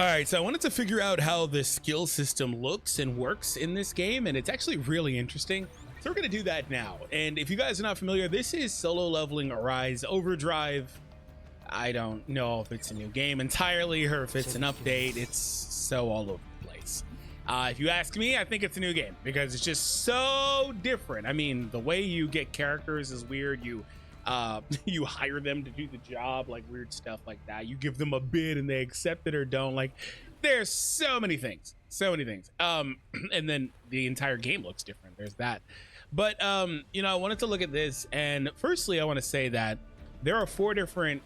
All right, so I wanted to figure out how the skill system looks and works in this game, and it's actually really interesting. So we're gonna do that now. And if you guys are not familiar, this is solo leveling Arise Overdrive. I don't know if it's a new game entirely or if it's an update. It's so all over the place. If you ask me, I think it's a new game because it's just so different. I mean, the way you get characters is weird. You you hire them to do the job, like weird stuff like that. You give them a bid and they accept it or don't. Like, there's so many things. And then the entire game looks different. There's that. But you know, I wanted to look at this, and firstly I want to say that there are 4 different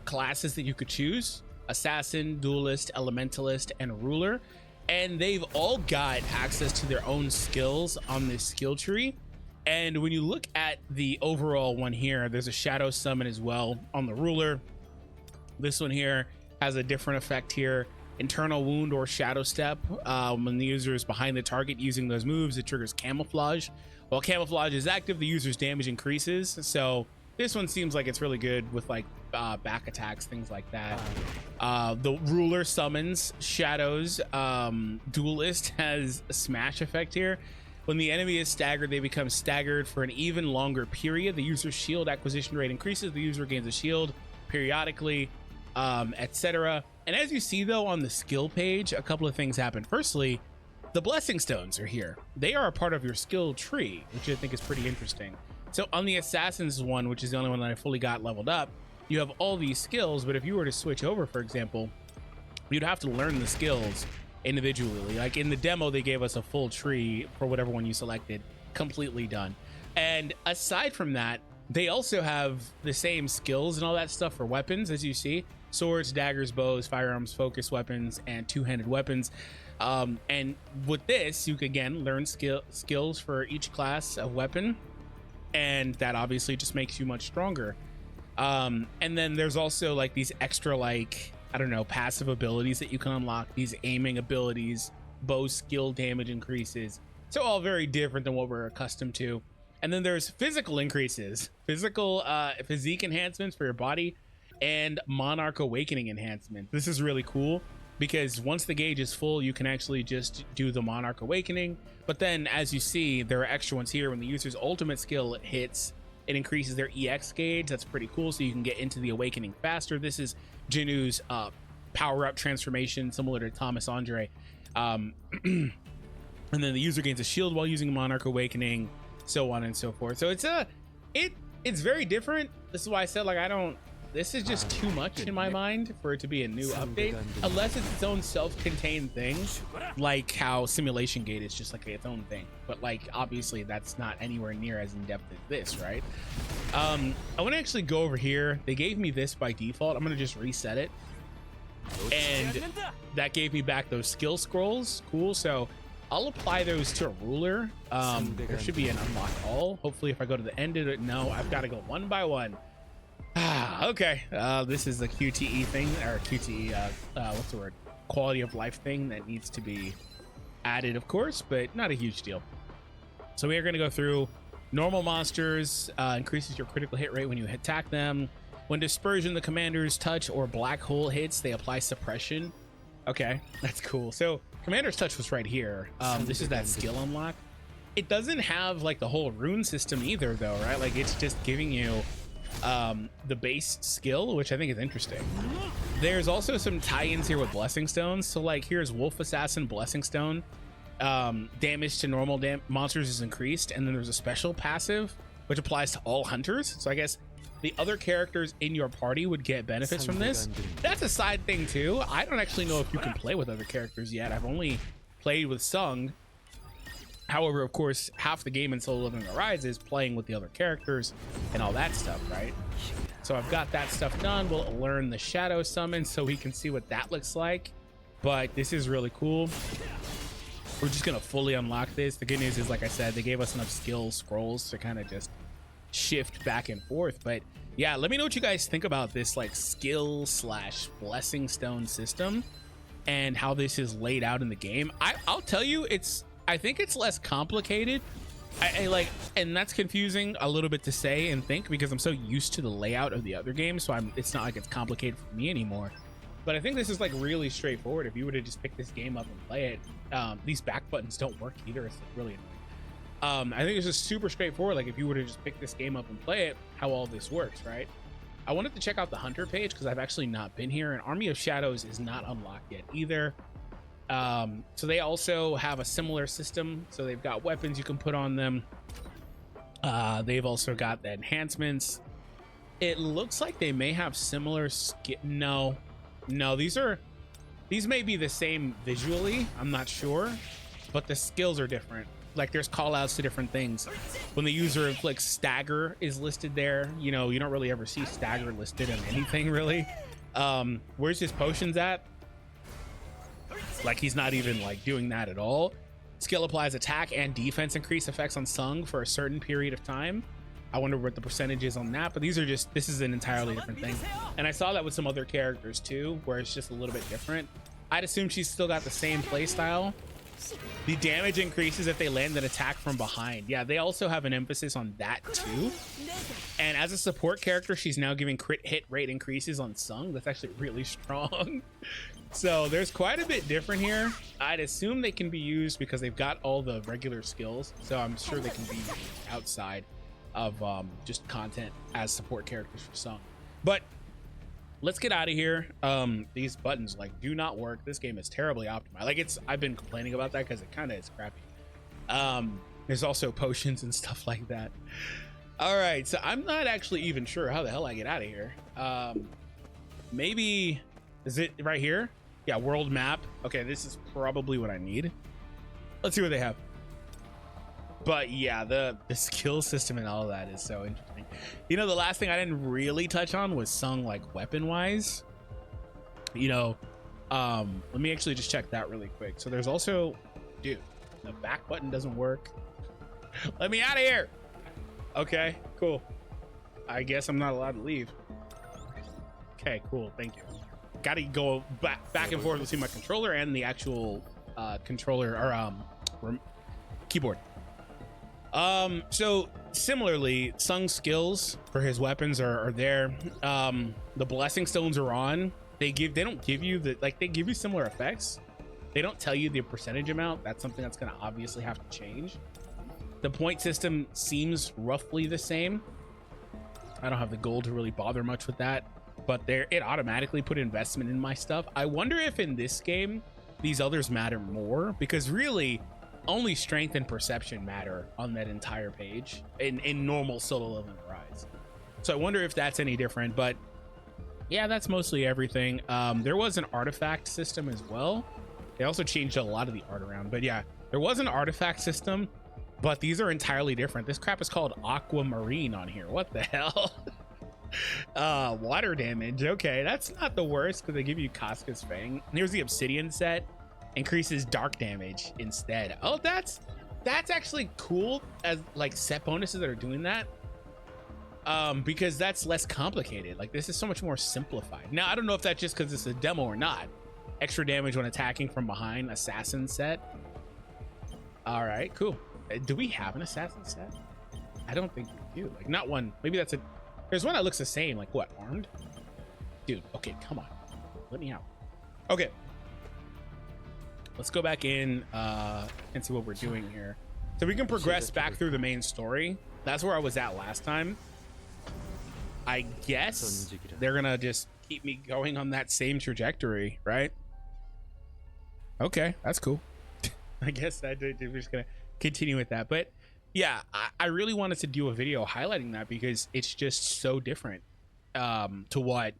classes that you could choose: assassin, duelist, elementalist, and ruler. And they've all got access to their own skills on this skill tree. And when you look at the overall one here, there's a shadow summon as well on the ruler. This one here has a different effect here: internal wound or shadow step. When the user is behind the target using those moves, it triggers camouflage. While camouflage is active, the user's damage increases. So this one seems like it's really good with like back attacks, things like that. The ruler summons shadows. Duelist has a smash effect here. When the enemy is staggered, they become staggered for an even longer period. The user's shield acquisition rate increases. The user gains a shield periodically, etc. And as you see though on the skill page, a couple of things happen. Firstly, the blessing stones are here. They are a part of your skill tree, which I think is pretty interesting. So on the assassins one, which is the only one that I fully got leveled up, you have all these skills, but if you were to switch over, for example, you'd have to learn the skills individually. Like in the demo, they gave us a full tree for whatever one you selected, completely done. And aside from that, they also have the same skills and all that stuff for weapons, as you see: swords, daggers, bows, firearms, focus weapons, and two-handed weapons. And with this, you can again learn skills for each class of weapon, and that obviously just makes you much stronger. And then there's also like these extra, like, I don't know, passive abilities that you can unlock, these aiming abilities, bow skill damage increases. So all very different than what we're accustomed to. And then there's physical increases, physique enhancements for your body, and Monarch Awakening enhancement. This is really cool because once the gauge is full, you can actually just do the Monarch Awakening. But then, as you see, there are extra ones here. When the user's ultimate skill hits, it increases their EX gauge. That's pretty cool, so you can get into the Awakening faster. This is Jinu's power-up transformation, similar to Thomas Andre. And then the user gains a shield while using Monarch Awakening, so on and so forth. So it's very different. This is why I said, like, this is just too much in my mind for it to be a new update, unless it's its own self-contained thing, like how Simulation Gate is just like its own thing. But like, obviously that's not anywhere near as in-depth as this, right? I want to actually go over here. They gave me this by default. I'm going to just reset it, and that gave me back those skill scrolls. Cool. So I'll apply those to a ruler. There should be an unlock all. Hopefully if I go to the end of it, no, I've got to go one by one. Okay, this is the QTE thing, or QTE, what's the word? Quality of life thing that needs to be added, of course, but not a huge deal. So we are going to go through normal monsters. Increases your critical hit rate when you attack them. When Dispersion, the commander's touch, or black hole hits, they apply suppression. Okay, that's cool. So commander's touch was right here. This is that skill unlock. It doesn't have like the whole rune system either, though, right? Like, it's just giving you the base skill, which I think is interesting. There's also some tie-ins here with blessing stones. So like, here's Wolf Assassin Blessing Stone. Damage to normal monsters is increased, and then there's a special passive which applies to all hunters. So I guess the other characters in your party would get benefits from this. That's a side thing too. I don't actually know if you can play with other characters yet. I've only played with Sung. However, of course, half the game in Solo Leveling Arise is playing with the other characters and all that stuff, right? So I've got that stuff done. We'll learn the shadow summon so we can see what that looks like. But this is really cool. We're just gonna fully unlock this. The good news is, like I said, they gave us enough skill scrolls to kind of just shift back and forth. But yeah, let me know what you guys think about this like skill / blessing stone system and how this is laid out in the game. I'll tell you, I think it's less complicated. I like, and that's confusing a little bit to say and think because I'm so used to the layout of the other games, so it's not like it's complicated for me anymore. But I think this is like really straightforward. If you were to just pick this game up and play it, these back buttons don't work either. It's like really annoying. I think it's just super straightforward. Like if you were to just pick this game up and play it, how all this works, right? I wanted to check out the Hunter page because I've actually not been here, and Army of Shadows is not unlocked yet either. So they also have a similar system. So they've got weapons you can put on them. They've also got the enhancements. It looks like they may have similar no, these may be the same visually, I'm not sure, but the skills are different. Like there's call outs to different things. When the user inflicts stagger is listed there, you know, you don't really ever see stagger listed in anything really. Where's his potions at? Like he's not even like doing that at all. Skill applies attack and defense increase effects on Sung for a certain period of time. I wonder what the percentage is on that, but these are just, this is an entirely different thing. And I saw that with some other characters too, where it's just a little bit different. I'd assume she's still got the same play style. The damage increases if they land an attack from behind. Yeah, they also have an emphasis on that too. And as a support character, she's now giving crit hit rate increases on Sung. That's actually really strong. So there's quite a bit different here. I'd assume they can be used because they've got all the regular skills. So I'm sure they can be used outside of just content as support characters for Sung. But let's get out of here. These buttons like do not work. This game is terribly optimized. Like I've been complaining about that because it kind of is crappy. There's also potions and stuff like that. All right, so I'm not actually even sure how the hell I get out of here. Maybe, is it right here? Yeah, world map. Okay, this is probably what I need. Let's see what they have. But yeah, the skill system and all of that is so interesting. You know, the last thing I didn't really touch on was Sung, like weapon wise. You know, let me actually just check that really quick. So there's also, dude, the back button doesn't work. Let me out of here. Okay, cool. I guess I'm not allowed to leave. Okay, cool. Thank you. Got to go back and forth between my controller and the actual controller or keyboard. So similarly, Sung's skills for his weapons are there. The blessing stones are on. They don't give you they give you similar effects. They don't tell you the percentage amount. That's something that's going to obviously have to change. The point system seems roughly the same. I don't have the gold to really bother much with that, but it automatically put investment in my stuff. I wonder if in this game these others matter more, because really only strength and perception matter on that entire page in normal solo leveling Rise. So I wonder if that's any different, but yeah, that's mostly everything. There was an artifact system as well. They also changed a lot of the art around, but yeah, there was an artifact system, but these are entirely different. This crap is called aquamarine on here. What the hell? Water damage. Okay, that's not the worst because they give you Casca's Fang. Here's the obsidian set. Increases dark damage instead. Oh, that's actually cool as like set bonuses that are doing that, because that's less complicated. Like this is so much more simplified. Now I don't know if that's just because it's a demo or not. Extra damage when attacking from behind, assassin set. All right, cool. Do we have an assassin set? I don't think we do. Like not one. Maybe that's there's one that looks the same. Like what, armed? Dude, okay, come on, let me out. Okay, let's go back in and see what we're doing here. So we can progress back through the main story. That's where I was at last time. I guess they're gonna just keep me going on that same trajectory, right? Okay, that's cool. I guess we're just gonna continue with that. But yeah, I really wanted to do a video highlighting that because it's just so different to what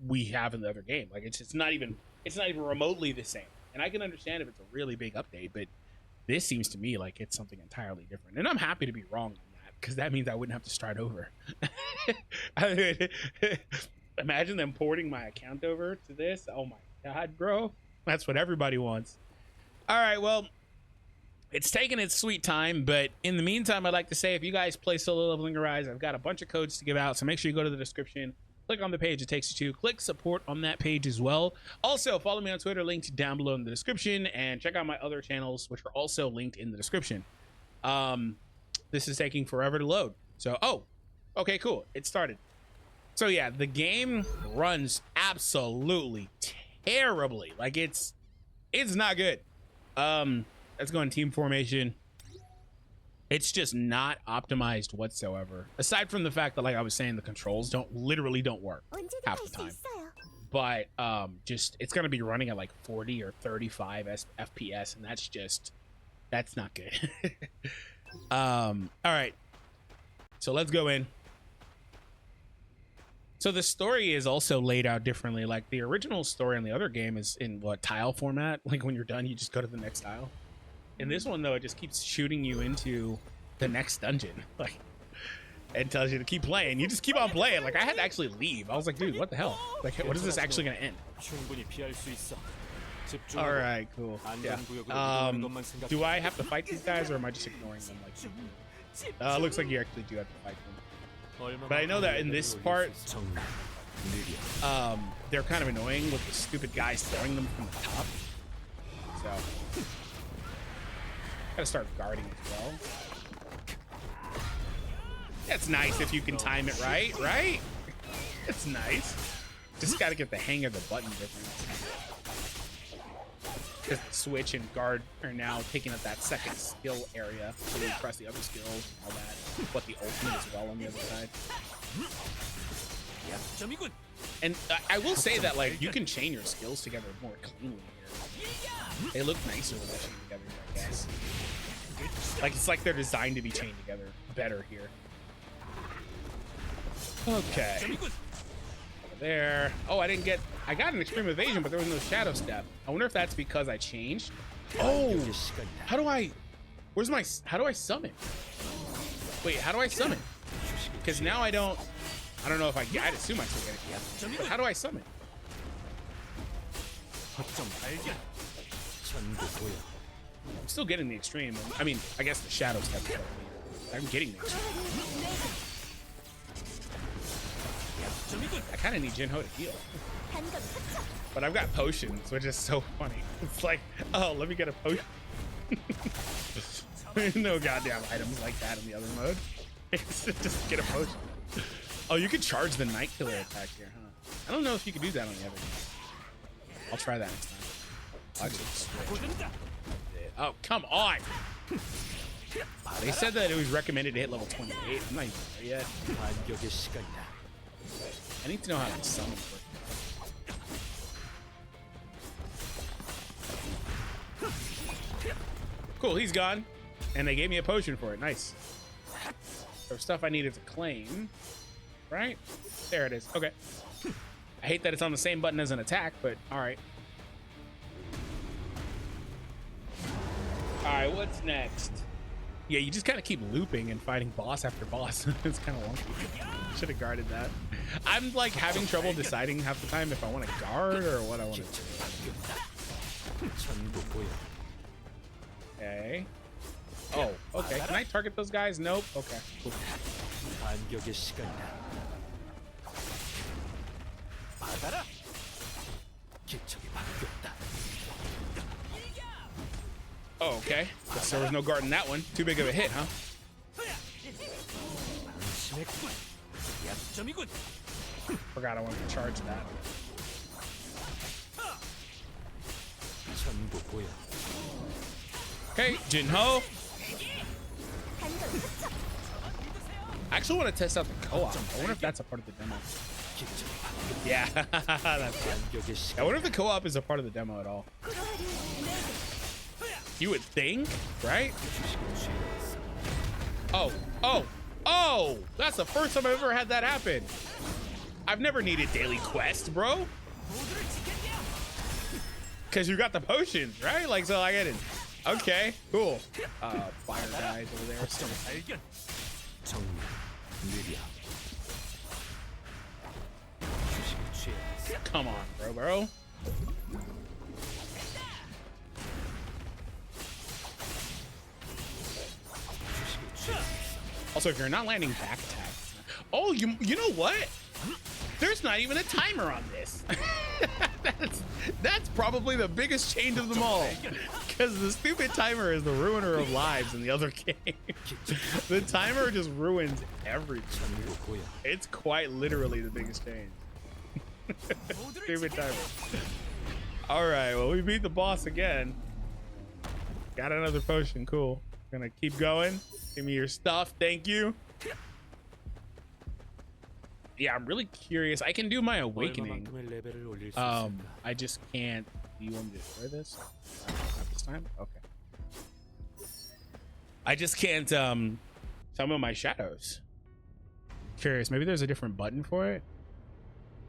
we have in the other game. Like it's not even remotely the same. And I can understand if it's a really big update, but this seems to me like it's something entirely different. And I'm happy to be wrong on that because that means I wouldn't have to start over. I mean, imagine them porting my account over to this. Oh my God, bro. That's what everybody wants. All right, well, it's taking its sweet time, but in the meantime, I'd like to say if you guys play Solo Leveling Rise, I've got a bunch of codes to give out, so make sure you go to the description. Click on the page it takes you to. Click support on that page as well. Also, follow me on Twitter, linked down below in the description, and check out my other channels, which are also linked in the description. This is taking forever to load. So, oh, okay, cool. It started. So yeah, the game runs absolutely terribly. Like it's not good. Let's go in team formation. It's just not optimized whatsoever. Aside from the fact that, like I was saying, the controls literally don't work half the time. But just it's gonna be running at like 40 or 35 FPS, and that's not good. All right, so let's go in. So the story is also laid out differently. Like the original story on the other game is in what, tile format? Like when you're done, you just go to the next tile. In this one though, it just keeps shooting you into the next dungeon, like, and tells you to keep playing. You just keep on playing. Like I had to actually leave. I was like, dude, what the hell? Like, what is this actually gonna end? All right, cool. Yeah. Do I have to fight these guys, or am I just ignoring them? Like, looks like you actually do have to fight them. But I know that in this part, they're kind of annoying with the stupid guys throwing them from the top. So gotta start guarding as well. That's nice if you can time it right, right? It's nice. Just gotta get the hang of the button difference. Because switch and guard are now taking up that second skill area. So you press the other skills, all that. But the ultimate as well on the other side. And I will say that, like, you can chain your skills together more cleanly here. They look nicer when they're chained together, I guess. Like, it's like they're designed to be chained together better here. Okay. Over there. Oh, I got an extreme evasion, but there was no shadow step. I wonder if that's because I changed. Oh, how do I summon? Wait, how do I summon? Because now I don't know if I'd assume I still get it. But how do I summon? I'm still getting the extreme. I mean, I guess the shadow step. I'm getting the extreme. I kind of need Jinho to heal. But I've got potions, which is so funny. It's like, oh, let me get a potion. No goddamn items like that in the other mode. Just get a potion. Oh, you can charge the Night Killer attack here, huh? I don't know if you can do that on the other one. I'll try that next time. I'll actually switch. Oh, come on! They said that it was recommended to hit level 28. I'm not even there yet. I need to know how to summon first. Cool, he's gone. And they gave me a potion for it. Nice. There's stuff I needed to claim. Right? There it is. Okay. I hate that it's on the same button as an attack, but alright. Alright, what's next? Yeah, you just kind of keep looping and fighting boss after boss. It's kind of wonky. Should have guarded that. I'm like having trouble deciding half the time if I want to guard or what I want to do. Okay. Oh, okay. Can I target those guys? Nope. Okay. Cool. Oh, okay. Guess there was no guard in that one. Too big of a hit, huh? Forgot I wanted to charge that. Okay, Jinho. I actually want to test out the co-op. I wonder if that's a part of the demo. Yeah, that's fine. I wonder if the co-op is a part of the demo at all. You would think, right? Oh, that's the first time I've ever had that happen. I've never needed daily quest, bro. Because you got the potions, right? Like, so I get it. Okay, cool. Fire guys over there. Come on, bro. Also, if you're not landing back attacks. Oh, you know what? There's not even a timer on this. That's probably the biggest change of them all. Because the stupid timer is the ruiner of lives in the other game. The timer just ruins everything. It's quite literally the biggest change. Stupid timer. All right, well, we beat the boss again. Got another potion. Cool. Gonna keep going. Give me your stuff. Thank you. Yeah, I'm really curious. I can do my awakening. I just can't. Do you want me to destroy this? Not this time? Okay. I just can't summon my shadows. Curious. Maybe there's a different button for it.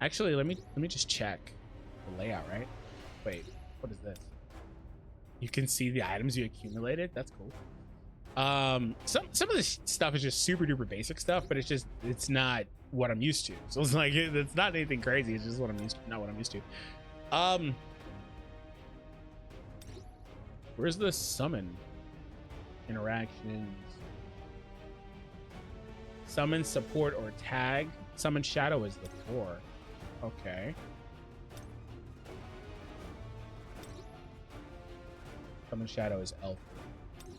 Actually, let me just check the layout, right? Wait, what is this? You can see the items you accumulated. That's cool. Some of this stuff is just super duper basic stuff, but it's not what I'm used to. So it's like it's not anything crazy. It's just what I'm used to, not what I'm used to. Where's the summon interactions? Summon, support, or tag. Summon shadow is the 4. Okay. Summon shadow is L.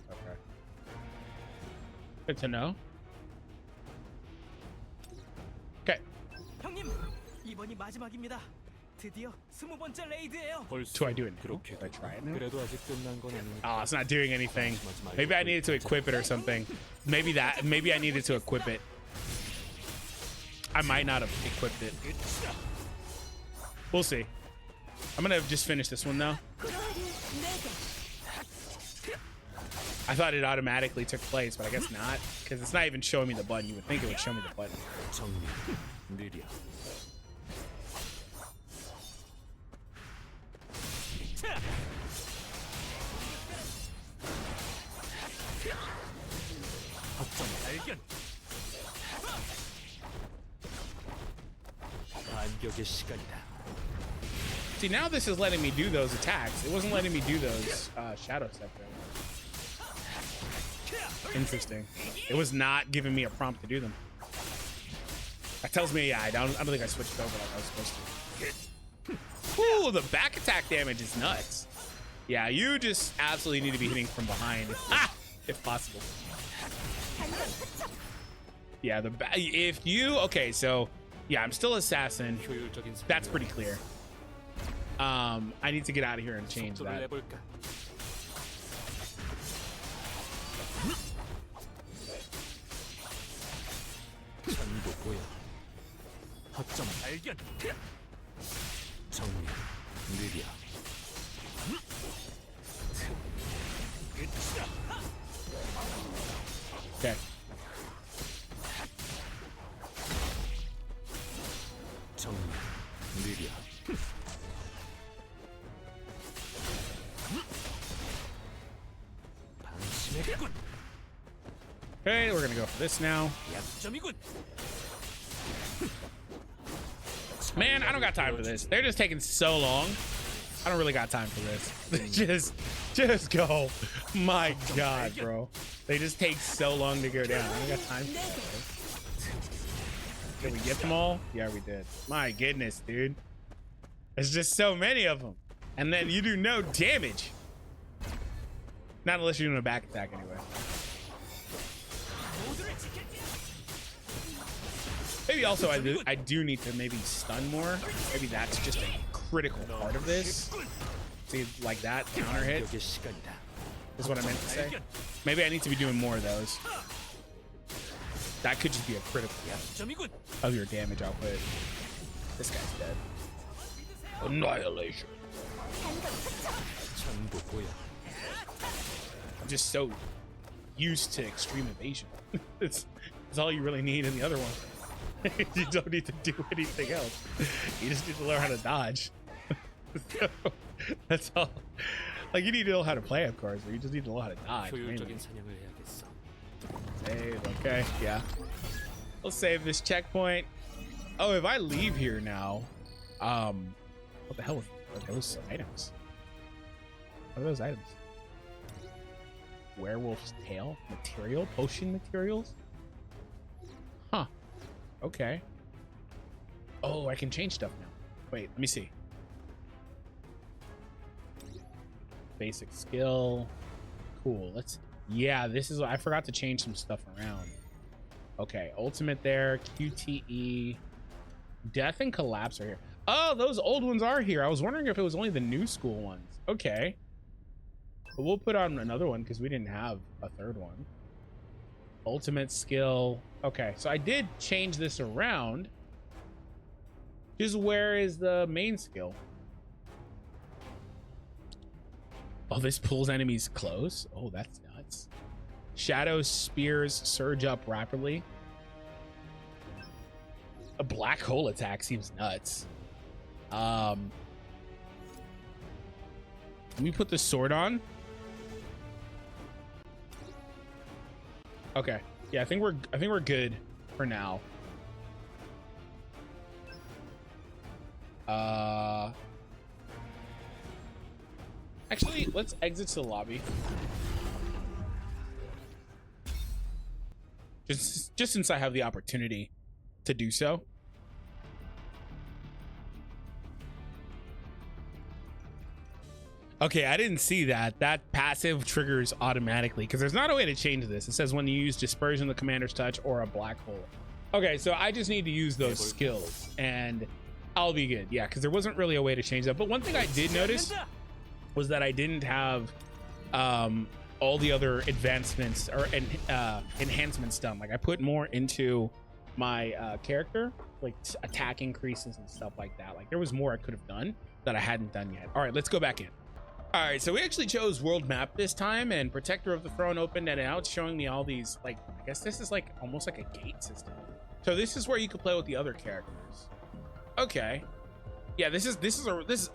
Okay. Good to know. Okay. 이번이 마지막입니다. 드디어 20번째 레이드예요. Do I do it now? Do I try it now? Oh, it's not doing anything. Maybe I needed to equip it or something. Maybe I needed to equip it. I might not have equipped it. We'll see. I'm gonna just finish this one though. I thought it automatically took place, but I guess not, because it's not even showing me the button. You would think it would show me the button. See, now this is letting me do those attacks. It wasn't letting me do those shadow stuff. Interesting. It was not giving me a prompt to do them. That tells me, yeah, I don't think I switched over like I was supposed to. Ooh, the back attack damage is nuts. Yeah, you just absolutely need to be hitting from behind, if possible. Yeah, if you okay, so yeah, I'm still assassin. That's pretty clear. I need to get out of here and change that. Okay. Okay, we're gonna go for this now. Man, I don't got time for this. They're just taking so long. I don't really got time for this. just go. My God, bro. They just take so long to go down. I don't got time for this. Did we get them all? Yeah, we did. My goodness, dude. There's just so many of them. And then you do no damage. Not unless you're doing a back attack anyway. Maybe also I do need to maybe stun more. Maybe that's just a critical part of this. See, like that counter hit is what I meant to say. Maybe I need to be doing more of those. That could just be a critical of your damage output. This guy's dead. Annihilation. I'm just so used to extreme evasion. It's all you really need in the other one. You don't need to do anything else. You just need to learn how to dodge. So, that's all. Like, you need to know how to play, of course, but you just need to know how to dodge. Save, okay, yeah. We'll save this checkpoint. Oh, if I leave here now, what the hell are those items? What are those items? Werewolf's tail material, potion materials. Huh. Okay. Oh, I can change stuff now. Wait, let me see. Basic skill. Cool. Yeah, this is, I forgot to change some stuff around. Okay, ultimate there, QTE. Death and collapse are here. Oh, those old ones are here. I was wondering if it was only the new school ones. Okay. But we'll put on another one because we didn't have a third one. Ultimate skill. Okay, so I did change this around. Just where is the main skill? Oh, this pulls enemies close. Oh, that's nuts. Shadow spears surge up rapidly. A black hole attack seems nuts. Let me put the sword on. Okay. Yeah, I think we're good for now. Actually, let's exit to the lobby. Just since I have the opportunity to do so. Okay, I didn't see that. That passive triggers automatically because there's not a way to change this. It says when you use dispersion, the commander's touch, or a black hole. Okay, so I just need to use those skills and I'll be good. Yeah, because there wasn't really a way to change that. But one thing I did notice was that I didn't have all the other advancements or enhancements done. Like I put more into my character, like attack increases and stuff like that. Like there was more I could have done that I hadn't done yet. All right, let's go back in. All right, so we actually chose world map this time, and Protector of the Throne opened, and now it's showing me all these, like, I guess this is like almost like a gate system. So this is where you could play with the other characters. Okay. Yeah, this is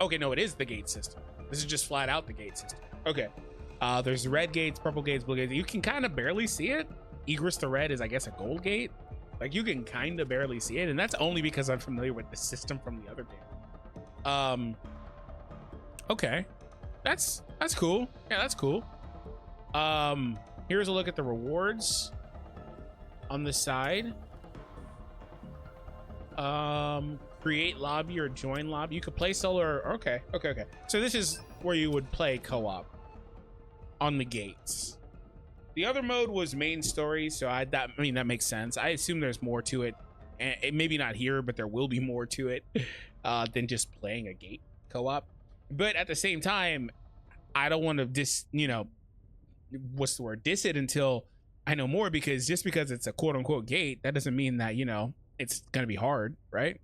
okay, no, it is the gate system. This is just flat out the gate system. Okay. There's red gates, purple gates, blue gates. You can kind of barely see it. Egress the Red is, I guess, a gold gate. Like you can kind of barely see it, and that's only because I'm familiar with the system from the other game. Okay. That's cool. Yeah, that's cool. Here's a look at the rewards on the side. Create lobby or join lobby. You could play solo or okay. So this is where you would play co-op on the gates. The other mode was main story, so that makes sense. I assume there's more to it, and maybe not here, but there will be more to it than just playing a gate co-op. But at the same time, I don't want to diss it until I know more, because just because it's a quote unquote gate, that doesn't mean that, it's gonna be hard, right?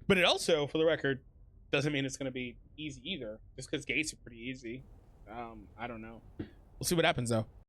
But it also, for the record, doesn't mean it's gonna be easy either, just because gates are pretty easy. I don't know. We'll see what happens though.